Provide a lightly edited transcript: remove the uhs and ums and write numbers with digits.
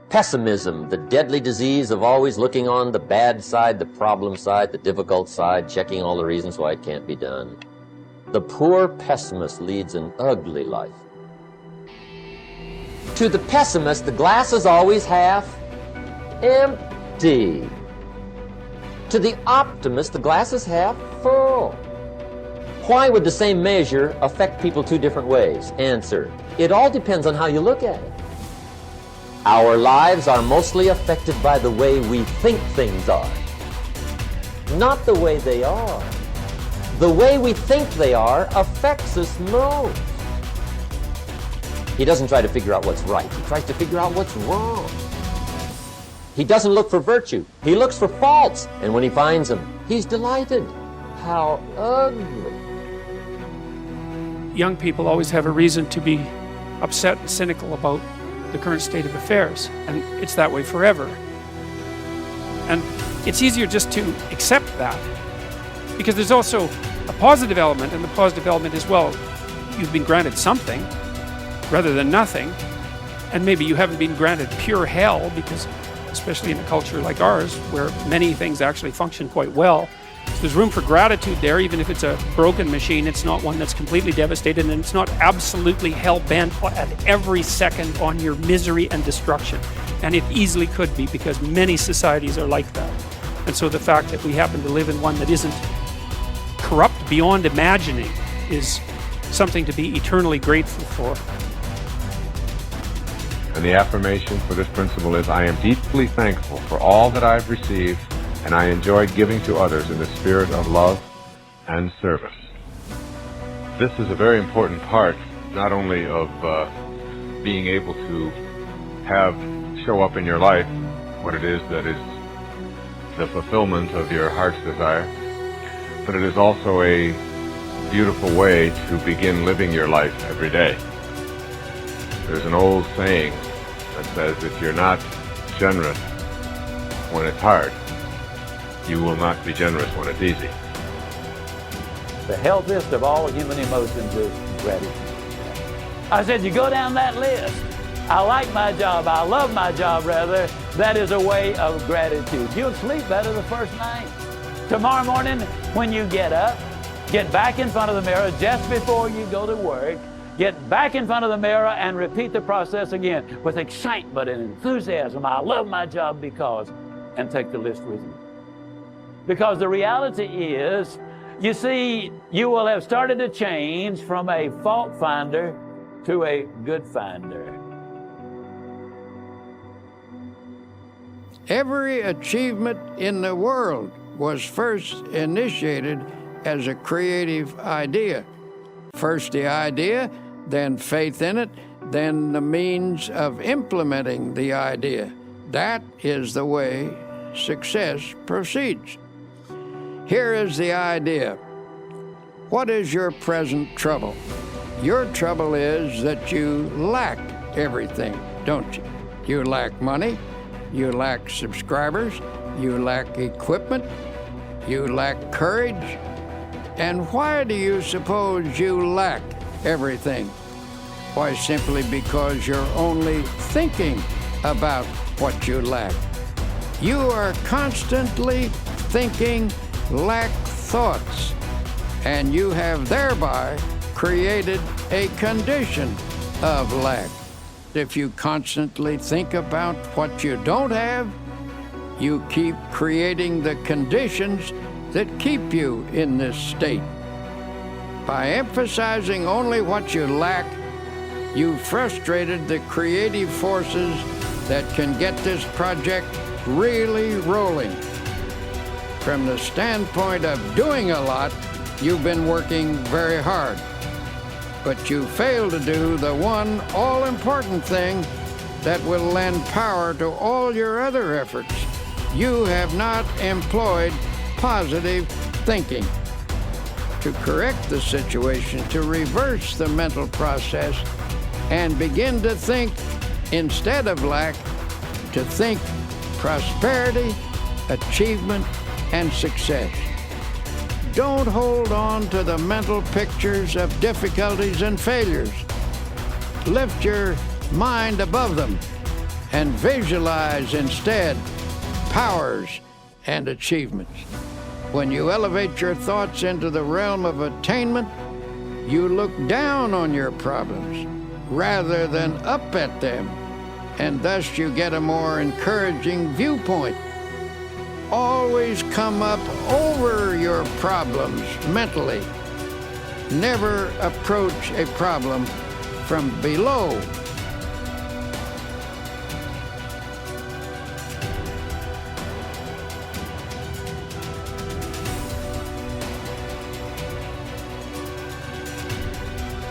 Pessimism, the deadly disease of always looking on the bad side, the problem side, the difficult side, checking all the reasons why it can't be done. The poor pessimist leads an ugly life. To the pessimist, the glass is always half empty. To the optimist, the glass is half full. Why would the same measure affect people two different ways? Answer: it all depends on how you look at it. Our lives are mostly affected by the way we think things are, not the way they are. The way we think they are affects us most. He doesn't try to figure out what's right. He tries to figure out what's wrong. He doesn't look for virtue. He looks for faults. And when he finds them, he's delighted. How ugly. Young people always have a reason to be upset and cynical about the current state of affairs, and it's that way forever. And it's easier just to accept that, because there's also a positive element, and the positive element is, well, you've been granted something rather than nothing, and maybe you haven't been granted pure hell, because especially in a culture like ours where many things actually function quite well, so there's room for gratitude there. Even if it's a broken machine, it's not one that's completely devastated, and it's not absolutely hell-bent at every second on your misery and destruction. And it easily could be, because many societies are like that. And so the fact that we happen to live in one that isn't corrupt beyond imagining is something to be eternally grateful for. And the affirmation for this principle is, I am deeply thankful for all that I've received, and I enjoy giving to others in the spirit of love and service. This is a very important part, not only of being able to show up in your life what it is that is the fulfillment of your heart's desire, but it is also a beautiful way to begin living your life every day. There's an old saying that says, if you're not generous when it's hard, you will not be generous when it's easy. The healthiest of all human emotions is gratitude. I said, you go down that list. I like my job. I love my job, rather. That is a way of gratitude. You'll sleep better the first night. Tomorrow morning, when you get up, get back in front of the mirror just before you go to work. Get back in front of the mirror and repeat the process again with excitement and enthusiasm. I love my job because, and take the list with you. Because the reality is, you see, you will have started to change from a fault finder to a good finder. Every achievement in the world was first initiated as a creative idea. First the idea, then faith in it, then the means of implementing the idea. That is the way success proceeds. Here is the idea. What is your present trouble? Your trouble is that you lack everything, don't you? You lack money, you lack subscribers, you lack equipment, you lack courage. And why do you suppose you lack everything? Why, simply because you're only thinking about what you lack. You are constantly thinking lack thoughts, and you have thereby created a condition of lack. If you constantly think about what you don't have, you keep creating the conditions that keep you in this state. By emphasizing only what you lack, you frustrated the creative forces that can get this project really rolling. From the standpoint of doing a lot, you've been working very hard. But you fail to do the one all-important thing that will lend power to all your other efforts. You have not employed positive thinking. To correct the situation, to reverse the mental process, and begin to think, instead of lack, to think prosperity, achievement, and success. Don't hold on to the mental pictures of difficulties and failures. Lift your mind above them and visualize instead powers and achievements. When you elevate your thoughts into the realm of attainment, you look down on your problems rather than up at them, and thus you get a more encouraging viewpoint. Always come up over your problems mentally. Never approach a problem from below